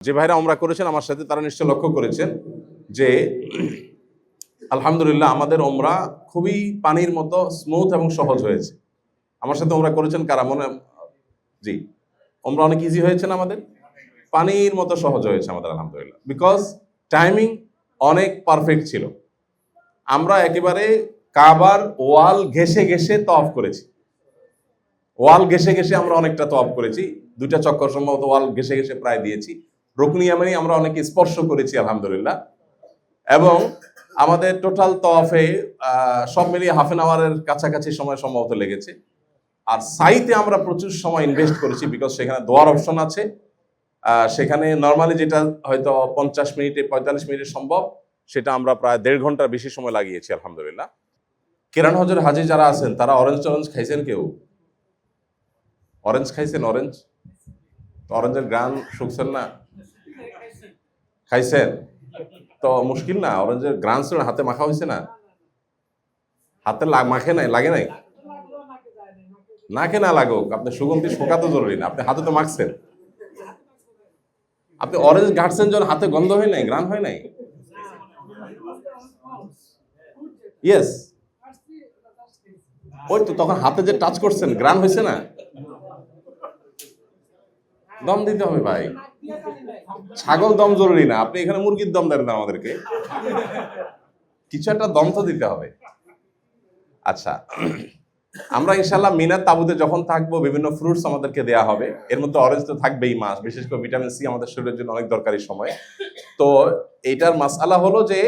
যে ভাইরা ওমরা করেছেন আমার সাথে তারা নিশ্চয় লক্ষ্য করেছেন যে আলহামদুলিল্লাহ আমাদের ওমরা খুবই পানির মতো স্মুথ এবং সহজ হয়েছে। আমার সাথে ওমরা করেছেন কারা মনে? জি, ওমরা অনেক ইজি হয়েছে না? আমাদের পানির মতো সহজ হয়েছে আমাদের আলহামদুলিল্লাহ, বিকজ টাইমিং অনেক পারফেক্ট ছিল। আমরা একেবারে কাবার ওয়াল ঘেসে ঘেসে তওয়াফ করেছি। ওয়াল ঘেসে ঘেসে আমরা অনেকটা তওয়াফ করেছি, 2টা চক্কর সম্ভবত ওয়াল ঘেসে ঘেসে প্রায় দিয়েছি। রুকনি ইয়ামানি আমরা অনেকে স্পর্শ করেছি আলহামদুলিল্লাহ। এবং আমাদের টোটাল তওয়াফে সব মিলিয়ে হাফ এন আওয়ারের কাছাকাছি সময় সম্ভবত লেগেছে। আর সাইতে আমরা প্রচুর সময় ইনভেস্ট করেছি, বিকজ সেখানে দোয়ার অপশন আছে। সেখানে নর্মালি যেটা হয়তো 50 মিনিটে 45 মিনিটে সম্ভব, সেটা আমরা প্রায় 1.5 ঘন্টার বেশি সময় লাগিয়েছি আলহামদুলিল্লাহ। কেরান হজর হাজি যারা আছেন তারা অরেঞ্জ খাইছেন? কেউ অরেঞ্জ খাইছেন? অরেঞ্জের গ্রান শুকছেন না? খাইছেন তো মুশকিল না? অরেঞ্জের গ্রান ছিল, হাতে মাখা হয়েছে না? হাতে মাখে নাই, লাগে নাই? নাকে না লাগুক, আপনি সুগন্ধি শোকা তো জরুরি না, আপনি হাতে তো মাখছেন। আপনি অরেঞ্জ ঘাটছেন যখন হাতে গন্ধ হয় নাই, গ্রান হয় নাই? ইয়েস, ওই তো তখন হাতে যে টাচ করছেন গ্রান হয়েছে না? দম দিতে হবে ভাই, ছাগল দম জরুরি না, আপনি এখানে মুরগির দম দেন না আমাদেরকে, কিছু একটা দম তো দিতে হবে। আচ্ছা, আমরা ইনশাল্লাহ মিনার তাবুতে যখন থাকবো বিভিন্ন ফ্রুটস আমাদেরকে দেয়া হবে, এর মধ্যে অরেঞ্জ তো থাকবেই মাস, বিশেষ করে ভিটামিন সি আমাদের শরীরের জন্য অনেক দরকারি সময়। তো এইটার মাসআলা হলো যে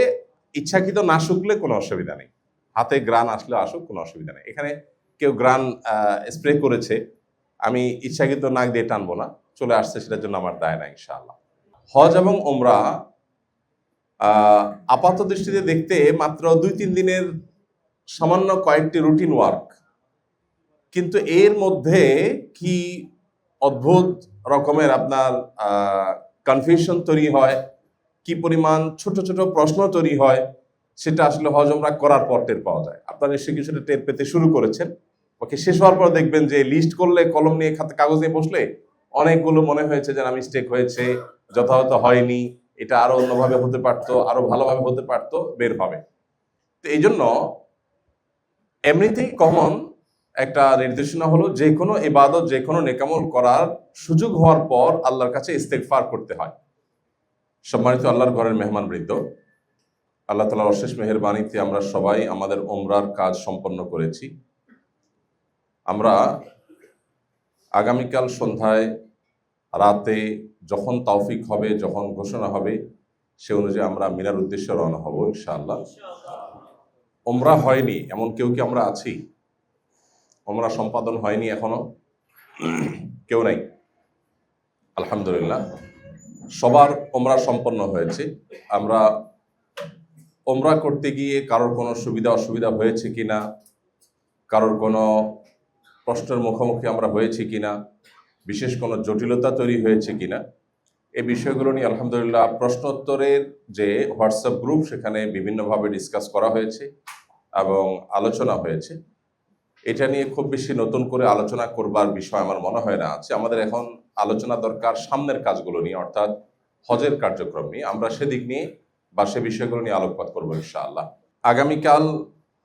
ইচ্ছাকৃত না শুকলে কোনো অসুবিধা নেই, হাতে গ্রান আসলে আসুক, কোনো অসুবিধা নেই। এখানে কেউ গ্রান স্প্রে করেছে, আমি ইচ্ছাকৃত নাক দিয়ে টানবো না, চলে আসছে, সেটার জন্য আমার দায় না ইনশাআল্লাহ। হজ এবং ওমরা আপাত দৃষ্টিতে দেখতে মাত্র 2-3 দিনের সামান্য কয়েকটি রুটিন ওয়ার্ক, কিন্তু এর মধ্যে কি অদ্ভুত রকমের আপনার কনফিউশন তৈরি হয়, কি পরিমাণ ছোট ছোট প্রশ্ন তৈরি হয়, সেটা আসলে হজ ওমরা করার পর টের পাওয়া যায়। আপনারা নিশ্চয়ই কিছুটা টের পেতে শুরু করেছেন। ওকে, শেষ হওয়ার পর দেখবেন যে লিস্ট করলে, কলম নিয়ে খাতা কাগজ নিয়ে বসলে অনেকগুলো মনে হয়েছে যে মিস্টেক হয়েছে, যথাযথ হয়নি, এটা আরো অন্যভাবে হতে পারতো, আরো ভালোভাবে হতে পারতো, বের হবে। তো এই জন্য এমনিতেই কমন একটা নির্দেশনা হলো যে কোনো ইবাদত, যে কোনো নেকামল করার সুযোগ হওয়ার পর আল্লাহর কাছে ইস্তেগফার করতে হয়। সম্মানিত আল্লাহর ঘরের মেহমান বৃন্দ, আল্লাহ তাআলার অশেষ মেহেরবানিতে আমরা সবাই আমাদের ওমরার কাজ সম্পন্ন করেছি। আমরা আগামীকাল সন্ধ্যায়, রাতে যখন তৌফিক হবে, যখন ঘোষণা হবে, সে অনুযায়ী আমরা মিনার উদ্দেশ্যে রওনা হব ইনশাআল্লাহ। ওমরা হয়নি এমন কেউ কি আমরা আছি? ওমরা সম্পাদন হয়নি এখনো কেউ নাই? আলহামদুলিল্লাহ, সবার ওমরা সম্পন্ন হয়েছে। আমরা ওমরা করতে গিয়ে কারোর কোনো সুবিধা অসুবিধা হয়েছে কিনা, কারোর কোনো প্রশ্নের মুখোমুখি আমরা হয়েছি কিনা, বিশেষ কোনো জটিলতা তৈরি হয়েছে কিনা, এই বিষয়গুলো নিয়ে আলহামদুলিল্লাহ প্রশ্নোত্তরের যে হোয়াটসঅ্যাপ গ্রুপ, সেখানে বিভিন্নভাবে ডিসকাস করা হয়েছে এবং আলোচনা হয়েছে। এটা নিয়ে খুব বেশি নতুন করে আলোচনা করবার বিষয় আমার মনে হয় না আছে। আমাদের এখন আলোচনা দরকার সামনের কাজগুলো নিয়ে, অর্থাৎ হজের কার্যক্রম নিয়ে। আমরা সেদিক নিয়ে বা সে বিষয়গুলো নিয়ে আলোকপাত করবো ইনশাআল্লাহ। আগামীকাল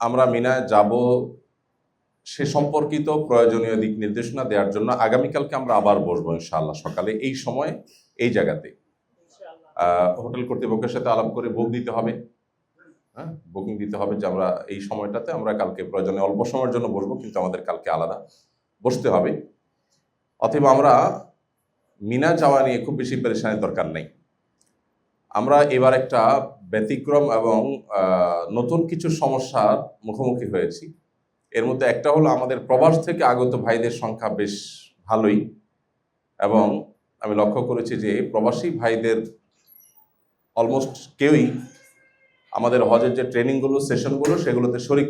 আমরা মিনায় যাব, সে সম্পর্কিত প্রয়োজনীয় দিক নির্দেশনা দেওয়ার জন্য আগামীকালকে আমরা আবার বসবো ইনশাআল্লাহ সকালে এই সময়, এই জায়গাতে। হোটেল কর্তৃপক্ষের সাথে আলাপ করে বুক দিতে হবে, হ্যাঁ, বুকিং দিতে হবে যে আমরা এই সময়টাতে, আমরা কালকে প্রয়োজনে অল্প সময়ের জন্য বসবো, কিন্তু আমাদের কালকে আলাদা বসতে হবে। অথবা আমরা মিনা যাওয়া নিয়ে খুব বেশি পেরেশানির দরকার নেই। আমরা এবার একটা ব্যতিক্রম এবং নতুন কিছু সমস্যার মুখোমুখি হয়েছি। এর মধ্যে একটা হলো আমাদের প্রবাস থেকে আগত ভাইদের সংখ্যা বেশ ভালোই, এবং আমি লক্ষ্য করেছি যে প্রবাসী ভাইদের অলমোস্ট কেউই আমাদের হজের যে ট্রেনিংগুলো, সেশনগুলো, সেগুলোতে শরিক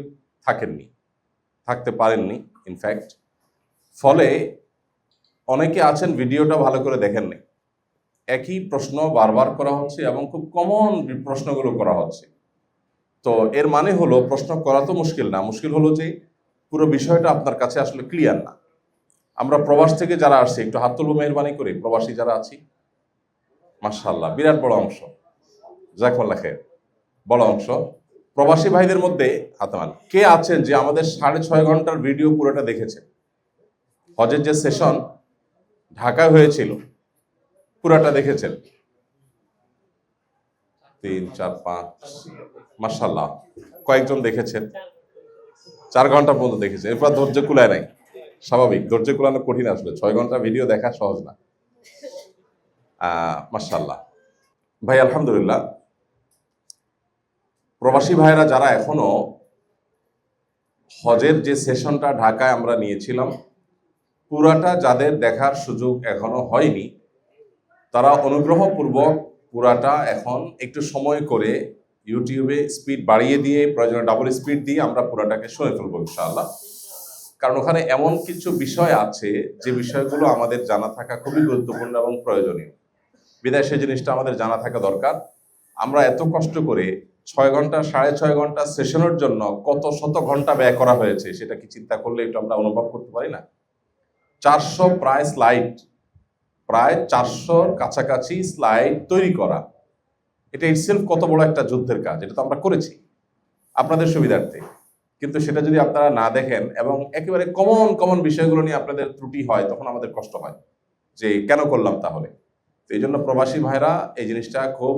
থাকতে পারেননি ইনফ্যাক্ট। ফলে অনেকে আছেন ভিডিওটা ভালো করে দেখেননি, একই প্রশ্ন বারবার করা হচ্ছে এবং খুব কমন প্রশ্নগুলো করা হচ্ছে। তো এর মানে হলো প্রশ্ন করা তো মুশকিল না, মুশকিল হলো যে পুরো বিষয়টা আপনার কাছে আসলে ক্লিয়ার না। আমরা প্রবাস থেকে যারা আসছি একটু হাত তুলবো মেহরবানি করে, প্রবাসী যারা আছি মাশাআল্লাহ, বিরাট বড় অংশ। জাযাকুমুল্লাহ খাইর। বড় অংশ। প্রবাসী ভাইদের মধ্যে হাতামান কে আছেন যে আমাদের 6.5 ঘন্টার ভিডিও পুরোটা দেখেছেন? হজের যে সেশন ঢাকায় হয়েছিল পুরোটা দেখেছেন? 3, 4, 5, মাশাআল্লাহ, কয়েকজন দেখেছেন। 4 ঘন্টা পর্যন্ত দেখেছেন, এরপর ধৈর্য কুলায় নাই। স্বাভাবিক, ধৈর্য কুলানো কঠিন, আসলে 6 ঘন্টা ভিডিও দেখা সহজ না। মাশাআল্লাহ ভাই, আলহামদুলিল্লাহ। প্রবাসী ভাইরা যারা এখনো হজের যে সেশনটা ঢাকায় আমরা নিয়েছিলাম পুরাটা যাদের দেখার সুযোগ এখনো হয়নি, তারা অনুগ্রহপূর্বক পুরাটা এখন একটু সময় করে ইউটিউবে স্পিড বাড়িয়ে দিয়ে, প্রয়োজনে ডাবল স্পিড দিয়ে আমরা পুরাটাকে শুনে ফেলবো ইনশাআল্লাহ। কারণ ওখানে এমন কিছু বিষয় আছে যে বিষয়গুলো আমাদের জানা থাকা খুবই গুরুত্বপূর্ণ এবং প্রয়োজনীয়, বিদায় সেই জিনিসটা আমাদের জানা থাকা দরকার। আমরা এত কষ্ট করে 6 ঘন্টা 6.5 ঘন্টা সেশনের জন্য কত শত ঘন্টা ব্যয় করা হয়েছে, সেটা কি চিন্তা করলে একটু আমরা অনুভব করতে পারি না? 400 প্রায় স্লাইড, প্রায় 400-র কাছাকাছি স্লাইড তৈরি করা, এটা ইটসেলফ কত বড় একটা যুদ্ধের কাজ। এটা তো আমরা করেছি আপনাদের সুবিধার্থে, কিন্তু সেটা যদি আপনারা না দেখেন এবং একেবারে কমন বিষয়গুলো নিয়ে আপনাদের ত্রুটি হয়, তখন আমাদের কষ্ট হয় যে কেন করলাম তাহলে। তো এই জন্য প্রবাসী ভাইরা এই জিনিসটা খুব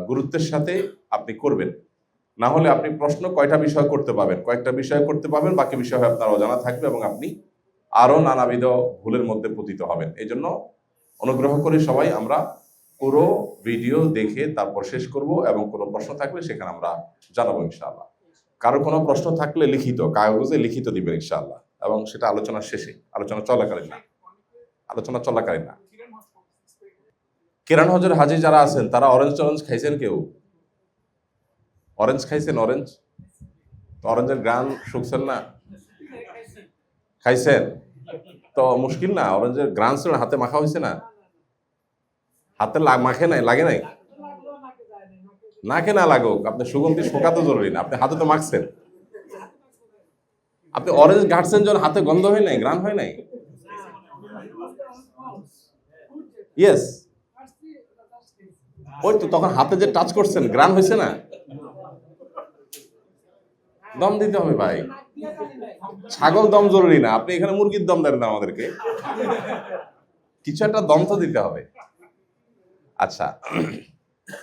গুরুত্বের সাথে আপনি করবেন, না হলে আপনি প্রশ্ন কয়টা বিষয় করতে পাবেন, কয়েকটা বিষয় করতে পাবেন, বাকি বিষয় আপনার অজানা থাকবে এবং আপনি আরো নানাবিধ ভুলের মধ্যে পতিত হবেন। এই জন্য অনুগ্রহ করে সবাই আমরা পুরো ভিডিও দেখে তারপর শেষ করব, এবং কোনো প্রশ্ন থাকলে সেখানে আমরা জানাবো ইনশাআল্লাহ। কারো কোনো প্রশ্ন থাকলে লিখিত কাগজে লিখিত দিবেন ইনশাআল্লাহ, এবং সেটা আলোচনার শেষে, আলোচনা চলাকালীন না। কিরান হজের হাজি যারা আছেন তারা অরেঞ্জ খাইছেন? কেউ অরেঞ্জ খাইছেন? অরেঞ্জের গান শুকছেন না? খাইছেন তো মুশকিল না, অরেঞ্জের গ্রান হাতে মাখা হয়েছে না? হাতে মাখে নাই, লাগে নাই? নাকে না লাগুক, আপনি সুগন্ধি শোকা তো জরুরি না, আপনি হাতে তো মাখছেন। আপনি অরেঞ্জ ঘাটছেন যখন হাতে গন্ধ হয় নাই, গ্রান হয় নাই? ইয়েস, ওই তো তখন হাতে যে টাচ করছেন গ্রান হয়েছে না? দম দিতে হবে ভাই, ছাগল দম জরুরি না, আপনি এখানে মুরগির দম দেন না আমাদেরকে, কিছু একটা দম তো দিতে হবে। আচ্ছা,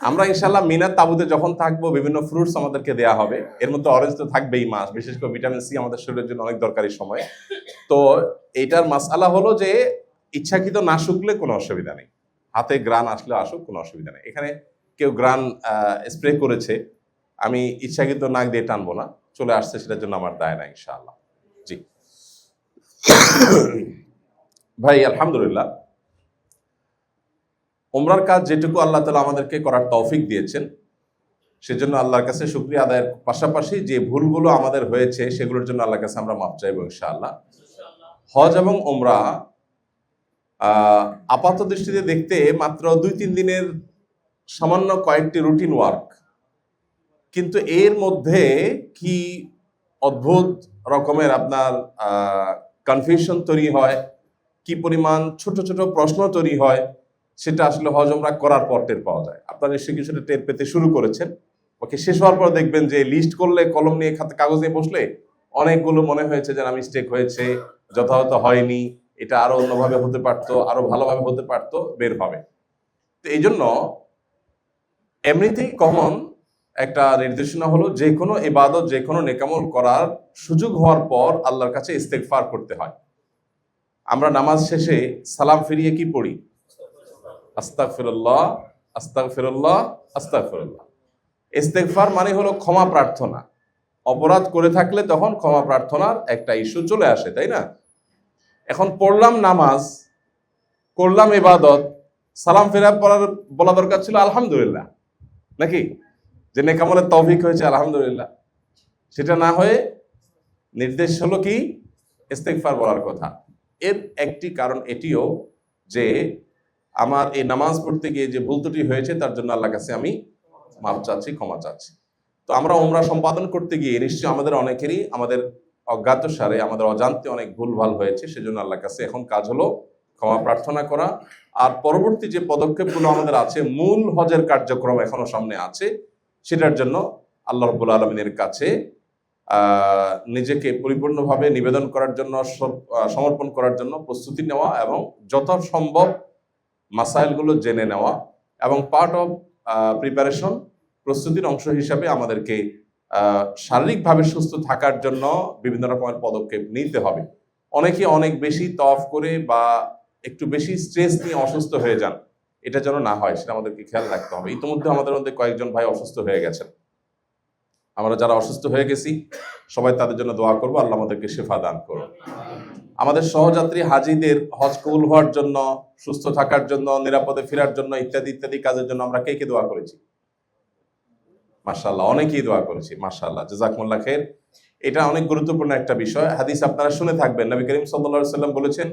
আমরা ইনশাল্লাহ মিনার তাবুতে যখন থাকবো বিভিন্ন ফ্রুটস আমাদেরকে দেয়া হবে, এর মধ্যে অরেঞ্জ তো থাকবেই মাস, বিশেষ করে ভিটামিন সি আমাদের শরীরের জন্য অনেক দরকারি সময়। তো এইটার মাসআলা হলো যে ইচ্ছাকৃত না শুকলে কোনো অসুবিধা নেই, হাতে গ্রান আসলে আসুক, কোনো অসুবিধা নেই। এখানে কেউ গ্রান স্প্রে করেছে, আমি ইচ্ছাকৃত নাক দিয়ে টানবো না, চলে আসছে, সেটার জন্য আমার দায় না ইনশাআল্লাহ। জি ভাই, আলহামদুলিল্লাহ, উমরার কাজ যেটুকু আল্লাহ তাআলা আমাদেরকে করার তৌফিক দিয়েছেন, সেজন্য আল্লাহর কাছে শুকরিয়া আদায়ের পাশাপাশি যে ভুলগুলো আমাদের হয়েছে সেগুলোর জন্য আল্লাহর কাছে আমরা মাফ চাইবো ইনশাআল্লাহ। হজ এবং উমরা আপাত দৃষ্টিতে দেখতে মাত্র 2-3 দিনের সামান্য কয়েকটি রুটিন ওয়ার্ক, কিন্তু এর মধ্যে কি অদ্ভুত রকমের আপনার কনফিউশন তৈরি হয়, কি পরিমাণ ছোট ছোট প্রশ্ন তৈরি হয়, সেটা আসলে হজ উমরা করার পর টের পাওয়া যায়। আপনারা নিশ্চয়ই কিছুটা টের পেতে শুরু করেছেন। ওকে, শেষ হওয়ার পর দেখবেন যে লিস্ট করলে, কলম নিয়ে কাগজ নিয়ে বসলে অনেকগুলো মনে হয়েছে যে মিস্টেক হয়েছে, যথাযথ হয়নি, এটা আরো অন্যভাবে হতে পারতো, আরো ভালোভাবে হতে পারতো, বের হবে। তো এই জন্য এমনিতেই কমন একটা নির্দেশনা হলো, যে কোনো ইবাদত, যে কোনো নেকামল করার সুযোগ হওয়ার পর আল্লাহর কাছে ইস্তেগফার করতে হয়। আমরা নামাজ শেষে সালাম ফিরিয়ে কি পড়ি? আস্তাগফিরুল্লাহ, আস্তাগফিরুল্লাহ, আস্তাগফিরুল্লাহ। ইস্তেগফার মানে হলো ক্ষমা প্রার্থনা। অপরাধ করে থাকলে তখন ক্ষমা প্রার্থনার একটা ইস্যু চলে আসে, তাই না? এখন পড়লাম নামাজ, করলাম ইবাদত, সালাম ফেরা পড়ার বলা দরকার ছিল আলহামদুলিল্লাহ, নাকি? যে নেকামলের তৌফিক হয়েছে আলহামদুলিল্লাহ, সেটা না হয়ে নির্দেশ হলো কি? ইস্তেগফার বলার কথা। এর একটি কারণ এটিও যে আমার এই নামাজ পড়তে গিয়ে যে ভুল ত্রুটি হয়েছে তার জন্য আল্লাহর কাছে আমি মাফ চাচ্ছি, ক্ষমা চাচ্ছি। তো আমরা উমরা সম্পাদন করতে গিয়ে নিশ্চয়ই আমাদের অনেকেরই আমাদের অজ্ঞাত সারে, আমাদের অজান্তে অনেক ভুলভাল হয়েছে, সেজন্য আল্লাহর কাছে এখন কাজ হলো ক্ষমা প্রার্থনা করা, আর পরবর্তী যে পদক্ষেপগুলো আমাদের আছে, মূল হজের কার্যক্রম এখনো সামনে আছে, সেটার জন্য আল্লাহ রাব্বুল আলামিনের কাছে নিজেকে পরিপূর্ণভাবে নিবেদন করার জন্য, সমর্পণ করার জন্য প্রস্তুতি নেওয়া এবং যথাসম্ভব মাসাইলগুলো জেনে নেওয়া, এবং পার্ট অফ প্রিপারেশন, প্রস্তুতির অংশ হিসাবে আমাদেরকে শারীরিকভাবে সুস্থ থাকার জন্য বিভিন্ন রকমের পদক্ষেপ নিতে হবে। অনেকে অনেক বেশি তওয়াফ করে বা একটু বেশি স্ট্রেস নিয়ে অসুস্থ হয়ে যান, এটা যেন না হয় সেটা আমাদেরকে খেয়াল রাখতে হবে। ইতিমধ্যে আমাদের মধ্যে কয়েকজন ভাই অসুস্থ হয়ে গেছেন। আমরা যারা অসুস্থ হয়ে গেছি সবাই তাদের জন্য দোয়া করবো, আল্লাহ আমাদেরকে শেফা দান করুন। আমাদের সহযাত্রী হাজিদের হজ কবুল হওয়ার জন্য, সুস্থ থাকার জন্য, নিরাপদে ফেরার জন্য, ইত্যাদি ইত্যাদি কাজের জন্য আমরা কে কে দোয়া করেছি? মাশাআল্লাহ, অনেকেই দোয়া করেছি। মাশাআল্লাহ, জাযাকুমুল্লাহ খাইর। এটা অনেক গুরুত্বপূর্ণ একটা বিষয়। হাদিস আপনারা শুনে থাকবেন, নবী করিম সাল্লাল্লাহু আলাইহি সাল্লাম বলেছেন,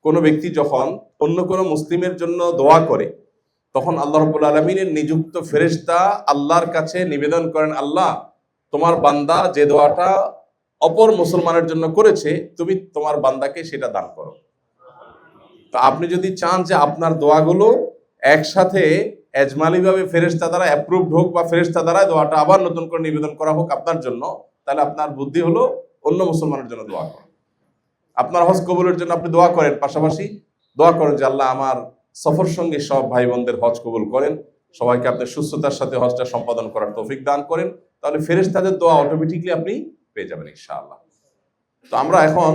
কোন ব্যক্তি যখন অন্য কোন মুসলিমের জন্য দোয়া করে, তখন আল্লাহ রাব্বুল আলামিনের নিযুক্ত ফেরেশতা আল্লাহর কাছে নিবেদন করেন, আল্লাহ, তোমার বান্দা যে দোয়াটা অপর মুসলমানের জন্য করেছে, তুমি তোমার বান্দাকে সেটা দান করো। তো আপনি যদি চান যে আপনার দোয়াগুলো একসাথে এজমালিভাবে ফেরেশতা দ্বারা অ্যাপ্রুভড হোক, বা ফেরেশতা দ্বারা দোয়াটা আবার নতুন করে নিবেদন করা হোক আপনার জন্য, তাহলে আপনার বুদ্ধি হলো অন্য মুসলমানের জন্য দোয়া করেন। আপনার হজ কবুলের জন্য আপনি দোয়া করেন, পাশাপাশি দোয়া করেন যে আল্লাহ আমার সফর সঙ্গে সব ভাই বোনদের হজ কবুল করেন, সবাইকে আপনি সুস্থতার সাথে হজটা সম্পাদন করার তৌফিক দান করেন। তাহলে ফেরেশতাদের দোয়া অটোমেটিকলি আপনি পেয়ে যাবেন ইনশাআল্লাহ। তো আমরা এখন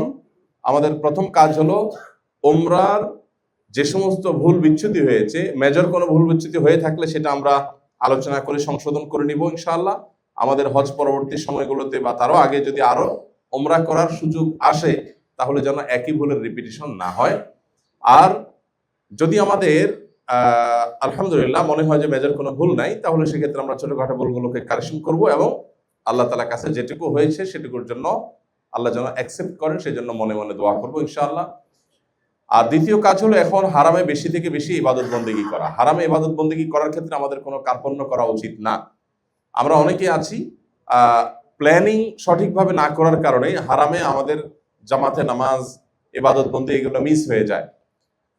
আমাদের প্রথম কাজ হলো উমরার যে সমস্ত ভুল বিচ্যুতি হয়েছে, মেজর কোনো ভুল বিচ্যুতি হয়ে থাকলে সেটা আমরা আলোচনা করে সংশোধন করে নিব ইনশাআল্লাহ। আমাদের হজ পরবর্তী সময়গুলোতে বা তারও আগে যদি আরো উমরা করার সুযোগ আসে, তাহলে যেন একই ভুলের রিপিটিশন না হয়। আর যদি আমাদের আলহামদুলিল্লাহ মনে হয় যে মেজর কোনো ভুল নাই, তাহলে সেক্ষেত্রে আমরা ছোটখাটো ভুলগুলোকে কারেকশন করব, এবং আল্লাহ তাআলার কাছে যেটুকু হয়েছে সেটুকুর জন্য আল্লাহ যেন অ্যাকসেপ্ট করেন, সেজন্য মনে মনে দোয়া করবো ইনশাআল্লাহ। আর দ্বিতীয় কাজ হলো এখন হারামে বেশি থেকে বেশি ইবাদত বন্দেগী করা। হারামে ইবাদত বন্দেগী করার ক্ষেত্রে আমাদের কোনো কার্পণ্য করা উচিত না। আমরা অনেকে আছি প্ল্যানিং সঠিকভাবে না করার কারণে হারামে আমাদের জামাতে নামাজ, ইবাদত বন্দেগী এগুলো মিস হয়ে যায়।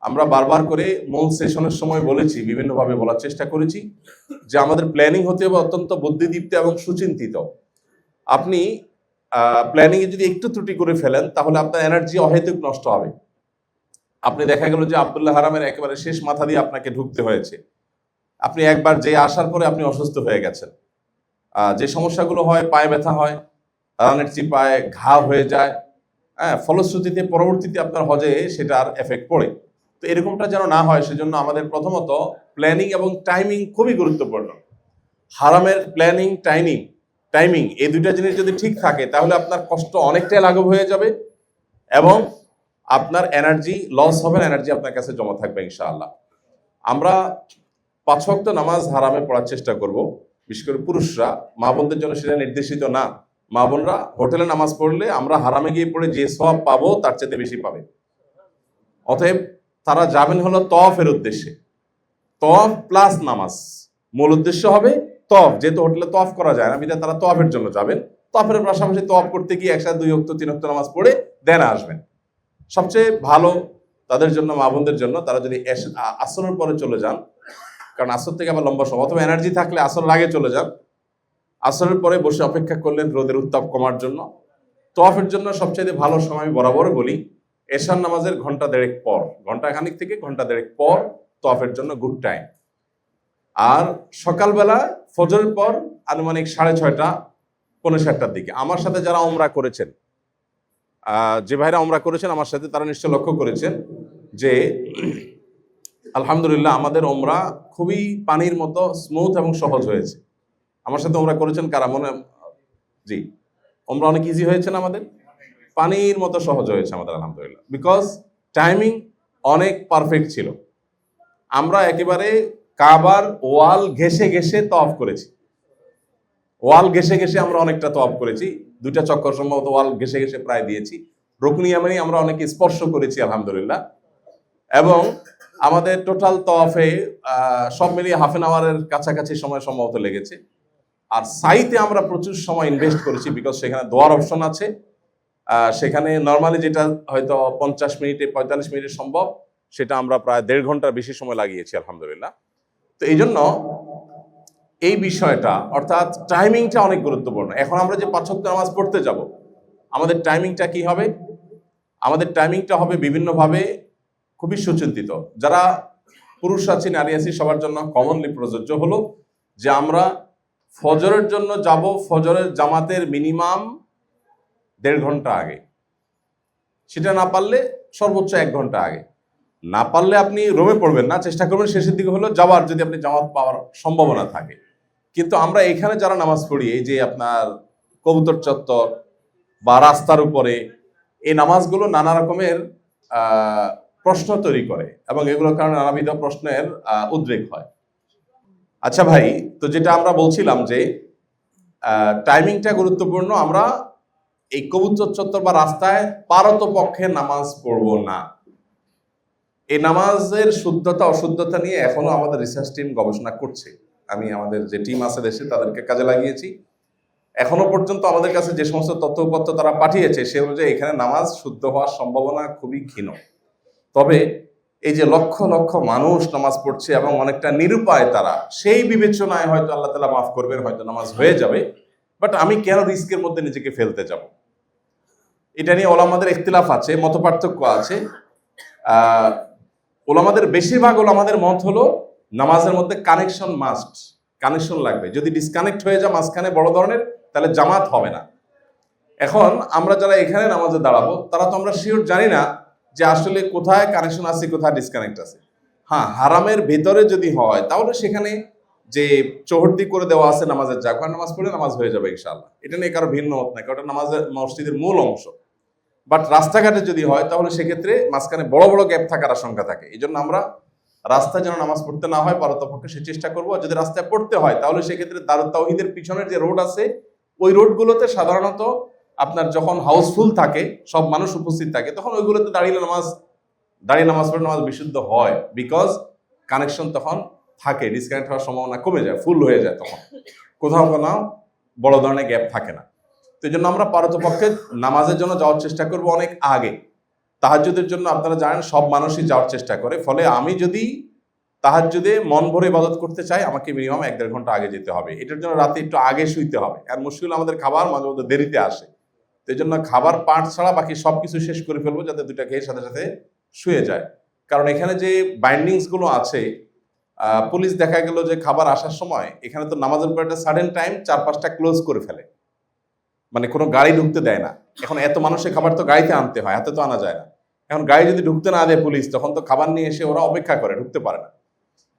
আমরা বারবার করে মূল সেশনের সময় বলেছি, বিভিন্নভাবে বলার চেষ্টা করেছি যে আমাদের প্ল্যানিং হতে হবে অত্যন্ত বুদ্ধিদীপ্ত এবং সুচিন্তিত। আপনি প্ল্যানিংয়ে যদি একটু ত্রুটি করে ফেলেন, তাহলে আপনার এনার্জি অহেতুক নষ্ট হবে। আপনি দেখা গেল যে আব্দুল্লাহ হারামের একেবারে শেষ মাথা দিয়ে আপনাকে ঢুকতে হয়েছে, আপনি একবার যে আসার পরে আপনি অসুস্থ হয়ে গেছেন। যে সমস্যাগুলো হয়, পায়ে ব্যথা হয়, রানের চিপায় ঘা হয়ে যায়, ফলশ্রুতিতে পরবর্তীতে আপনার হজে সেটার এফেক্ট পড়ে। তো এরকমটা যেন না হয়, সেজন্য আমাদের প্রথমত প্ল্যানিং এবং টাইমিং খুবই গুরুত্বপূর্ণ। হারামের প্ল্যানিং, টাইমিং এই দুইটা জিনিস যদি ঠিক থাকে, তাহলে আপনার কষ্ট অনেকটাই লাঘব হয়ে যাবে এবং আপনার এনার্জি লস হবে না, এনার্জি আপনার কাছে জমা থাকবে ইনশাআল্লাহ। আমরা 5 ওয়াক্ত নামাজ হারামে পড়ার চেষ্টা করব, বিশেষ করে পুরুষরা। মা বোনদের জন্য সেটা নির্দেশিত না। মা বোনরা হোটেলে নামাজ পড়লে আমরা হারামে গিয়ে পড়ে যে সওয়াব পাবো তার চেয়ে বেশি পাবে। অতএব তারা যাবেন হলো তওয়াফের উদ্দেশ্যে, তওয়াফ প্লাস নামাজ। মূল উদ্দেশ্য হবে তওয়াফ, যেহেতু হোটেলে তওয়াফ করা যায় না, বিধায় তারা তওয়াফের জন্য যাবেন। তওয়াফের পাশাপাশি তওয়াফ করতে গিয়ে একসাথে 2 ওয়াক্ত 3 ওয়াক্ত নামাজ পড়ে দেন আসবেন। সবচেয়ে ভালো তাদের জন্য, মা বোনদের জন্য, তারা যদি আসরের পরে চলে যান, কারণ আসর থেকে আবার লম্বা সময়, অথবা এনার্জি থাকলে আসরের আগে চলে যান। আসরের পরে বসে অপেক্ষা করলেন রোদের উত্তাপ কমার জন্য। তওয়াফের জন্য সবচেয়ে ভালো সময় আমি বরাবর বলি এশার নামাজের ঘন্টা দেড়েক পর, ঘন্টা খানিক থেকে ঘন্টা দেড়েক পর তওয়াফের জন্য গুড টাইম। আর সকালবেলা ফজরের পর আনুমানিক 6:30 পৌনে 7টার দিকে। আমার সাথে যারা উমরা করেছেন, যে ভাইরা উমরা করেছেন আমার সাথে, তারা নিশ্চয় লক্ষ্য করেছেন যে আলহামদুলিল্লাহ আমাদের উমরা খুবই পানির মতো স্মুথ এবং সহজ হয়েছে। আমার সাথে উমরা করেছেন কারা? মনে জি, উমরা অনেক ইজি হয়েছে না? আমাদের পানির মতো সহজ হয়েছে আমাদের আলহামদুলিল্লাহ, বিকজ টাইমিং অনেক পারফেক্ট ছিল। আমরা একেবারে কাবার ওয়াল ঘেসে ঘেসে তওয়াফ করেছি। ওয়াল ঘেসে ঘেসে আমরা অনেকটা তওয়াফ করেছি, 2টা চক্কর সম্ভবত ওয়াল ঘেসে ঘেসে প্রায় দিয়েছি। রুকনি ইয়ামানি আমরা অনেকে স্পর্শ করেছি আলহামদুলিল্লাহ। এবং আমাদের টোটাল তওয়াফে সব মিলিয়ে হাফ এন আওয়ারের কাছাকাছি সময় সম্ভবত লেগেছে। আর সাইতে আমরা প্রচুর সময় ইনভেস্ট করেছি, বিকজ সেখানে দোয়ার অপশন আছে। সেখানে নর্মালি যেটা হয়তো 50 মিনিটে 45 মিনিটে সম্ভব, সেটা আমরা প্রায় 1.5 ঘন্টার বেশি সময় লাগিয়েছি আলহামদুলিল্লাহ। তো এই জন্য এই বিষয়টা অর্থাৎ টাইমিংটা অনেক গুরুত্বপূর্ণ। এখন আমরা যে 5 ওয়াক্ত নামাজ পড়তে যাব, আমাদের টাইমিংটা কি হবে? আমাদের টাইমিংটা হবে বিভিন্নভাবে খুবই সুচিন্তিত। যারা পুরুষ আছি, নারী আছি, সবার জন্য কমনলি প্রযোজ্য হলো যে আমরা ফজরের জন্য যাব ফজরের জামাতের মিনিমাম 1.5 ঘন্টা আগে। সেটা না পারলে সর্বোচ্চ 1 ঘন্টা আগে। না পারলে আপনি রুমে পড়বেন না, চেষ্টা করবেন শেষের দিকে হলো যাওয়ার, যদি আপনি জামাত পাওয়ার সম্ভাবনা থাকে। কিন্তু আমরা এখানে যারা নামাজ পড়ি, এই যে আপনার কবুতর চত্বর বা রাস্তার উপরে, এই নামাজগুলো নানা রকমের প্রশ্ন তৈরি করে এবং এগুলোর কারণে নানাবিধ প্রশ্নের উদ্রেক হয়। আচ্ছা ভাই, তো যেটা আমরা বলছিলাম যে টাইমিংটা গুরুত্বপূর্ণ। আমরা এই কবুতর চত্বর বা রাস্তায় পারতপক্ষে নামাজ পড়বো না। এই নামাজের শুদ্ধতা অশুদ্ধতা নিয়ে এখনো আমাদের রিসার্চ টিম গবেষণা করছে। আমি আমাদের যে টিম আছে দেশে তাদেরকে কাজে লাগিয়েছি। এখনো পর্যন্ত আমাদের কাছে যে সমস্ত তথ্যপত্র তারা পাঠিয়েছে সে অনুযায়ী এখানে নামাজ শুদ্ধ হওয়ার সম্ভাবনা খুবই ক্ষীণ। তবে এই যে লক্ষ লক্ষ মানুষ নামাজ পড়ছে এবং অনেকটা নিরুপায় তারা, সেই বিবেচনায় হয়তো আল্লাহ তাআলা মাফ করবেন, হয়তো নামাজ হয়ে যাবে। বাট আমি কেন রিস্কের মধ্যে নিজেকে ফেলতে যাব? এটা নিয়ে ওলামাদের ইখতিলাফ আছে, মতপার্থক্য আছে। ওলামাদের বেশিরভাগ ওলামাদের মত হলো নামাজের মধ্যে কানেকশন মাস্ট, কানেকশন লাগবে। যদি ডিসকানেক্ট হয়ে যায় মাঝখানে বড় ধরনের, তাহলে জামাত হবে না। এখন আমরা যারা এখানে নামাজে দাঁড়াবো তারা তো আমরা শিওর জানি না যে আসলে কোথায় কানেকশন আছে, কোথায় ডিসকানেক্ট আছে। হ্যাঁ, হারামের ভেতরে যদি হয় তাহলে সেখানে যে চৌহদ্দি করে দেওয়া আছে নামাজের জায়গা, নামাজ পড়ে নামাজ হয়ে যাবে ইনশাআল্লাহ। এটা নিয়ে কারো ভিন্ন মত নাই, কারণ নামাজের মসজিদের মূল অংশ। বাট রাস্তাঘাটে যদি হয় তাহলে সেক্ষেত্রে মাঝখানে বড় বড় গ্যাপ থাকার আশঙ্কা থাকে। এই জন্য আমরা রাস্তায় যেন নামাজ পড়তে না হয় পারতপক্ষে সে চেষ্টা করবো। আর যদি রাস্তায় পড়তে হয় তাহলে সেক্ষেত্রে দারুত তাওহীদের পিছনের যে রোড আছে ওই রোডগুলোতে সাধারণত আপনার যখন হাউসফুল থাকে, সব মানুষ উপস্থিত থাকে, তখন ওইগুলোতে দাঁড়িয়ে নামাজ পড়ে নামাজ বিশুদ্ধ হয়। বিকজ কানেকশন তখন থাকে, ডিসকানেক্ট হওয়ার সম্ভাবনা কমে যায়, ফুল হয়ে যায়, তখন কোথাও কোনো বড় ধরনের গ্যাপ থাকে না। তো এই জন্য আমরা পারতপক্ষে নামাজের জন্য যাওয়ার চেষ্টা করব অনেক আগে। তাহাজ্জুদের জন্য আপনারা জানেন সব মানুষই যাওয়ার চেষ্টা করে। ফলে আমি যদি তাহাজ্জুদে মন ভরে ইবাদত করতে চাই, আমাকে মিনিমাম 1-1.5 ঘন্টা আগে যেতে হবে। এটার জন্য রাতে একটু আগে শুইতে হবে। আর মুশকিল আমাদের খাবার মাঝে মধ্যে দেরিতে আসে। তো এই জন্য খাবার পার্ট ছাড়া বাকি সবকিছু শেষ করে ফেলবো, যাতে 2টা খেয়ে সাথে সাথে শুয়ে যায়। কারণ এখানে যে বাইন্ডিংস গুলো আছে, পুলিশ দেখা গেল যে খাবার আসার সময় এখানে তো নামাজের পর একটা সাডেন টাইম 4-5টা ক্লোজ করে ফেলে, মানে কোনো গাড়ি ঢুকতে দেয় না। এখন এত মানুষের খাবার তো গাড়িতে আনতে হয়, হাতে তো আনা যায় না। এখন গাড়ি যদি ঢুকতে না দেয় পুলিশ, তখন তো খাবার নিয়ে এসে ওরা অপেক্ষা করে, ঢুকতে পারে না।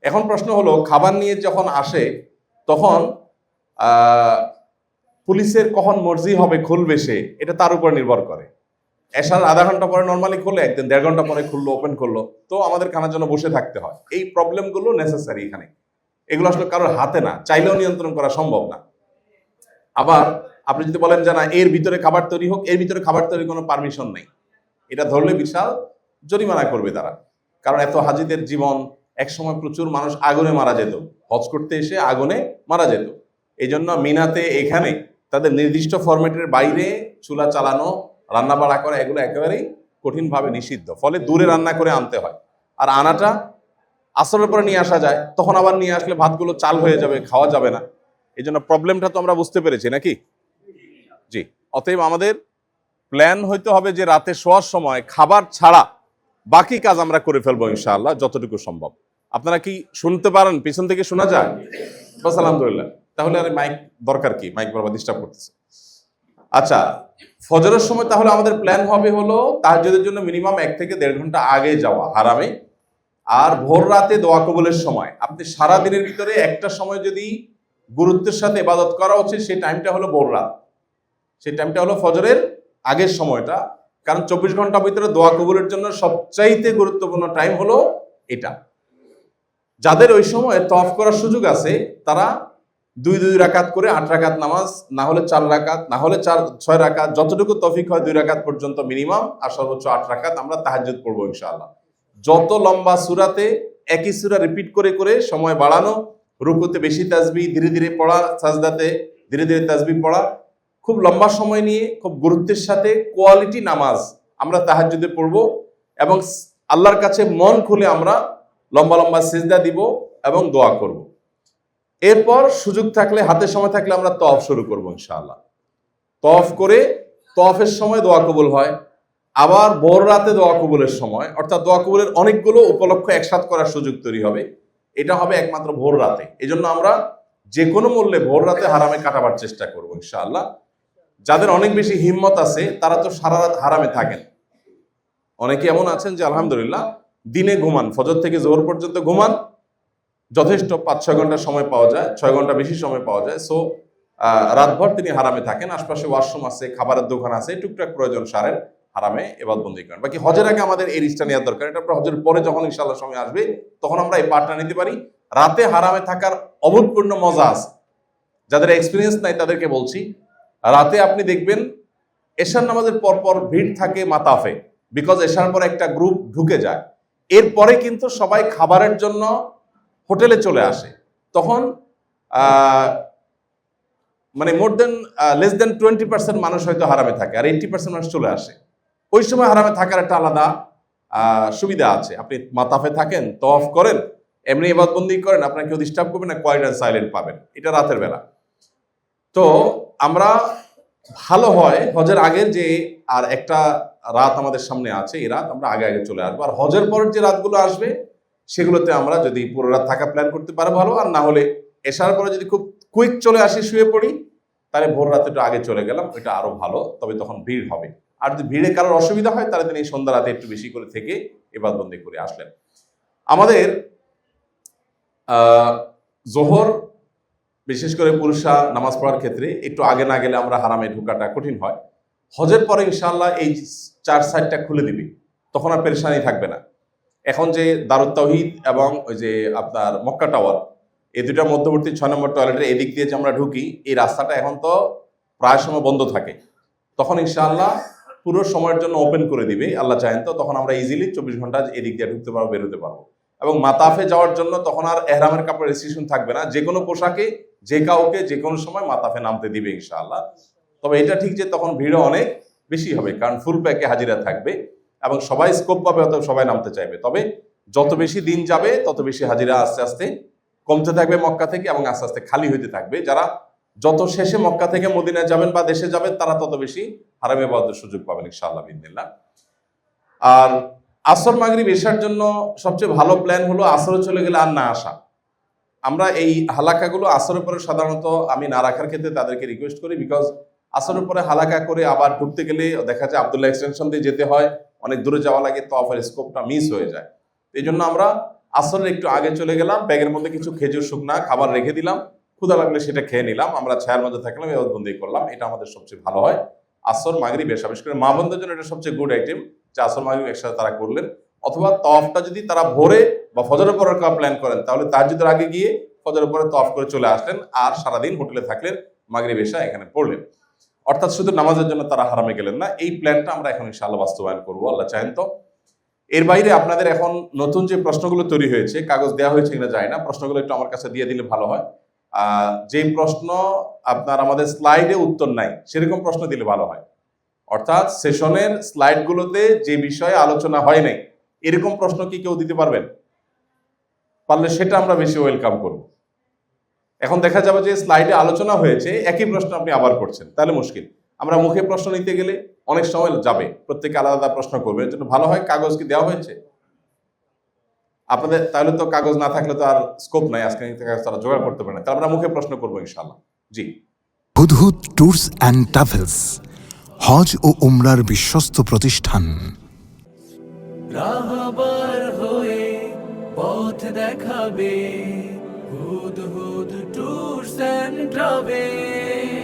এখন প্রশ্ন হলো, খাবার নিয়ে যখন আসে তখন পুলিশের কখন মর্জি হবে খুলবে সে, এটা তার উপর নির্ভর করে। এসার আধা ঘন্টা পরে নর্মালি খুলে, একদিন 1.5 ঘন্টা পরে খুললো, ওপেন করলো, তো আমাদের খানার জন্য বসে থাকতে হয়। এই প্রবলেমগুলো নেসেসারি এখানে, এগুলো আসলে কারোর হাতে না, চাইলেও নিয়ন্ত্রণ করা সম্ভব না। আবার আপনি যদি বলেন যে না এর ভিতরে খাবার তৈরি হোক, এর ভিতরে খাবার তৈরির কোনো পারমিশন নেই, এটা ধরলে বিশাল জরিমানা করবে তারা। কারণ এত হাজিদের জীবন, একসময় প্রচুর মানুষ আগুনে মারা যেত, হজ করতে এসে আগুনে মারা যেত। এই জন্য মিনাতে এখানে তাদের নির্দিষ্ট ফরম্যাটের বাইরে চুলা চালানো, রান্না বাড়া করা, এগুলো একেবারেই কঠিনভাবে নিষিদ্ধ। ফলে দূরে রান্না করে আনতে হয়। আর আনাটা আসরের পরে নিয়ে আসা যায়, তখন আবার নিয়ে আসলে ভাতগুলো চাল হয়ে যাবে, খাওয়া যাবে না। এই জন্য প্রবলেমটা তো আমরা বুঝতে পেরেছি নাকি? জি। অতএব আমাদের প্ল্যান হইতে হবে যে রাতে শোয়ার সময় খাবার ছাড়া বাকি কাজ আমরা করে ফেলবো ইনশাআল্লাহ, যতটুকু সম্ভব। আপনারা কি শুনতে পারেন? পিছন থেকে শোনা যায়? বাস আলহামদুলিল্লাহ। তাহলে আর মাইক দরকার কি? মাইক বারবার ডিস্টার্ব করতেছে। আচ্ছা, ফজরের সময় তাহলে আমাদের প্ল্যান হবে হলো তাহাজ্জুদের জন্য মিনিমাম 1 থেকে 1.5 ঘন্টা আগে যাওয়া হারামে। আর ভোর রাতে দোয়া কবুলের সময়, আপনি সারা দিনের ভিতরে একটা সময় যদি গুরুত্বের সাথে ইবাদত করা উচিত, সেই টাইমটা হলো ভোর রাত, সেই টাইমটা হলো ফজরের আগের সময়টা। কারণ 24 ঘন্টার ভিতরে দোয়া কবুলের জন্য সবচাইতে গুরুত্বপূর্ণ টাইম হলো এটা। যাদের ওই সময় তওয়াফ করার সুযোগ আছে তারা 2 রাকাত করে 8 রাকাত নামাজ, না হলে 4 রাকাত, না হলে 6 রাকাত, যতটুকু তৌফিক হয় 2 রাকাত পর্যন্ত মিনিমাম, আর সর্বোচ্চ 8 রাকাত আমরা তাহাজ্জুদ পড়বো ইনশাআল্লাহ। যত লম্বা সূরাতে একই সূরা রিপিট করে করে সময় বাড়ানো, রুকুতে বেশি তাসবিহ ধীরে ধীরে পড়া, সাজদাতে ধীরে ধীরে তাসবিহ পড়া, খুব লম্বা সময় নিয়ে খুব গুরুত্বের সাথে কোয়ালিটি নামাজ আমরা তাহাজ্জুদে পড়বো। এবং আল্লাহর কাছে মন খুলে আমরা লম্বা লম্বা সিজদা দিব এবং দোয়া করব। এরপর সুযোগ থাকলে, হাতের সময় থাকলে আমরা তওয়াফ শুরু করব ইনশাআল্লাহ। তওয়াফ করে তওয়াফের সময় দোয়া কবুল হয়, আবার ভোর রাতে দোয়া কবুলের সময়, অর্থাৎ দোয়া কবুলের অনেকগুলো উপলক্ষ একসাথ করার সুযোগ তৈরি হবে। এটা হবে একমাত্র ভোর রাতে। এই জন্য আমরা যে কোনো মূল্যে ভোর রাতে হারামে কাটাবার চেষ্টা করবো ইনশাআল্লাহ। যাদের অনেক বেশি হিম্মত আছে তারা তো সারা রাত হারামে থাকেন। অনেকে এমন আছেন যে আলহামদুলিল্লাহ দিনে ঘুমান, ফজর থেকে জোহর পর্যন্ত ঘুমান, যথেষ্ট 5-6 ঘন্টা সময় পাওয়া যায়, 6 ঘন্টা বেশি সময় পাওয়া যায়। সো রাতভর তিনি হারামে থাকেন, আশপাশে ওয়াশরুম আছে, খাবারের দোকান আছে, টুকটাক প্রয়োজন সারেন, হারামে ইবাদতবন্দি করেন। বাকি হজের আগে আমাদের এই রিস্কটা নেওয়ার দরকার। এটা আমরা হজের পরে যখন ইনশাআল্লাহ সময় আসবে তখন আমরা এই পার্টটা নিতে পারি। রাতে হারামে থাকার অভূতপূর্ণ মজা আছে। যাদের এক্সপিরিয়েন্স নাই তাদেরকে বলছি, রাতে আপনি দেখবেন এশার নামাজের পরপর ভিড় থাকে মাতাফে, বিকজ এশার পর একটা গ্রুপ ঢুকে যায়। এরপরে কিন্তু সবাই খাবারের জন্য হোটেলে চলে আসে। তখন মানে লেস দেন 20% মানুষ হয়তো হারামে থাকে, আর 80% মানুষ চলে আসে। ওই সময় হারামে থাকার একটা আলাদা সুবিধা আছে। আপনি মাতাফে থাকেন, তওয়াফ করেন, এমনি ইবাদতবন্দি করেন, আপনার কেউ ডিস্টার্ব করবে না, কোয়াইট অ্যান্ড সাইলেন্ট পাবেন। এটা রাতের বেলা। তো আমরা ভালো হয় হজের আগের যে আর একটা রাত আমাদের সামনে আছে, এই রাত আমরা আগে আগে চলে আসবো। আর হজের পরের যে রাতগুলো আসবে সেগুলোতে আমরা যদি পুরো রাত থাকা প্ল্যান করতে পারে ভালো, আর না হলে এশার পরে যদি খুব কুইক চলে আসি, শুয়ে পড়ি, তাহলে ভোর রাতে একটু আগে চলে গেলাম, এটা আরো ভালো। তবে তখন ভিড় হবে। আর যদি ভিড়ে কারোর অসুবিধা হয় তাহলে তিনি সন্ধ্যা রাতে একটু বেশি করে থেকে ইবাদতবন্দি করে আসলেন। আমাদের জোহর বিশেষ করে পুরুষরা নামাজ পড়ার ক্ষেত্রে একটু আগে না গেলে আমরা হারামে ঢোকাটা কঠিন হয়। হজের পরে ইনশাআল্লাহ এই 4 সাইডটা খুলে দিবি, তখন আর পেরেশানি থাকবে না। এখন যে দারুত তাওহীদ এবং ওই যে আপনার মক্কা টাওয়ার, এই দুটার মধ্যবর্তী 6 নম্বর টয়লেটের এদিক দিয়ে যে আমরা ঢুকি, এই রাস্তাটা এখন তো প্রায় সময় বন্ধ থাকে। তখন ইনশাআল্লাহ পুরো সময়ের জন্য ওপেন করে দিবে আল্লাহ চাহেন তো, তখন আমরা ইজিলি 24 ঘন্টা এদিক দিয়ে ঢুকতে পারবো, বেরোতে পারবো। এবং মাতাফে যাওয়ার জন্য তখন আর এহরামের কাপড় রেস্ট্রিকশন থাকবে না, যে কোনো পোশাকে যে কাউকে যে কোনো সময় মাতাফে নামতে দিবে ইনশাআল্লাহ। তবে এটা ঠিক যে তখন ভিড়ও অনেক বেশি হবে, কারণ ফুল প্যাকে হাজিরা থাকবে এবং সবাই স্কোপ পাবে, অত সবাই নামতে চাইবে। তবে যত বেশি দিন যাবে তত বেশি হাজিরা আস্তে আস্তে কমতে থাকবে মক্কা থেকে, এবং আস্তে আস্তে খালি হইতে থাকবে। যারা যত শেষে মক্কা থেকে মদিনায় যাবেন বা দেশে যাবেন তারা তত বেশি হারামে ইবাদতের সুযোগ পাবেন ইনশাআল্লাহ বিইذনিল্লাহ। আর আসর মাগরিব এশার জন্য সবচেয়ে ভালো প্ল্যান হলো আসরে চলে গেলে আর না আসা। আমরা এই হালাকাগুলো আসরের পরে সাধারণত আমি না রাখার ক্ষেত্রে তাদেরকে রিকোয়েস্ট করি, বিকজ আসরের পরে হালাকা করে আবার ঢুকতে গেলে দেখা যায় আব্দুল্লাহ এক্সটেনশন দিয়ে যেতে হয়, অনেক দূরে যাওয়া লাগে, তওয়াফের স্কোপটা মিস হয়ে যায়। এই জন্য আমরা আসরের একটু আগে চলে গেলাম, ব্যাগের মধ্যে কিছু খেজুর শুকনা খাবার রেখে দিলাম, ক্ষুধা লাগলে সেটা খেয়ে নিলাম, আমরা ছায়ার মধ্যে থাকলাম, ইবাদতবন্দি করলাম। এটা আমাদের সবচেয়ে ভালো হয় আসর মাগরিব এশা। বিশেষ করে মা বোনদের জন্য এটা সবচেয়ে গুড আইটেম যে আসর মাগরিব একসাথে তারা করলেন। অথবা তওয়াফটা যদি তারা ভোরে বা ফজরের পরে প্ল্যান করেন তাহলে তাহাজ্জুদের আগে গিয়ে ফজরের পরে তওয়াফ করে চলে আসলেন, আর সারাদিন হোটেলে থাকলেন, মাগরিব এশা এখানে পড়লেন। অর্থাৎ শুধু নামাজের জন্য তারা হারামে গেলেন না। এই প্ল্যানটা আমরা এখন ইনশাআল্লাহ বাস্তবায়ন করবো আল্লাহ চাহেন তো। এর বাইরে আপনাদের এখন নতুন যে প্রশ্নগুলো তৈরি হয়েছে, কাগজ দেওয়া হয়েছে কিনা যায় না, প্রশ্নগুলো একটু আমার কাছে দিয়ে দিলে ভালো হয়। যে প্রশ্ন আপনার আমাদের স্লাইডে উত্তর নাই সেরকম প্রশ্ন দিলে ভালো হয়। অর্থাৎ সেশনের স্লাইডগুলোতে যে বিষয়ে আলোচনা হয় নাই এরকম প্রশ্ন কি কেউ দিতে পারবেন? পারলে সেটা আমরা বেশি ওয়েলকাম করব। এখন দেখা যাবে যে স্লাইডে আলোচনা হয়েছে, একই প্রশ্ন আপনি আবার করছেন, তাহলে মুশকিল। আমরা মুখে প্রশ্ন নিতে গেলে অনেক সময় যাবে, প্রত্যেকে আলাদা আলাদা প্রশ্ন করবে। এর জন্য ভালো হয় কাগজ কি দেওয়া হয়েছে আপনাদের? তাহলে তো কাগজ না থাকলে তো আর স্কোপ নাই, আজকে কাগজ তারা জোগাড় করতে পারে না। তাহলে আমরা মুখে প্রশ্ন করবো ইনশাআল্লাহ। জি, হুদহুদ ট্যুরস অ্যান্ড ট্রাভেলস, হজ ও উমরার বিশ্বস্ত প্রতিষ্ঠান। রাহবার হয়ে পথ দেখাবে হুদহুদ ট্যুরস অ্যান্ড ট্রাভেলস।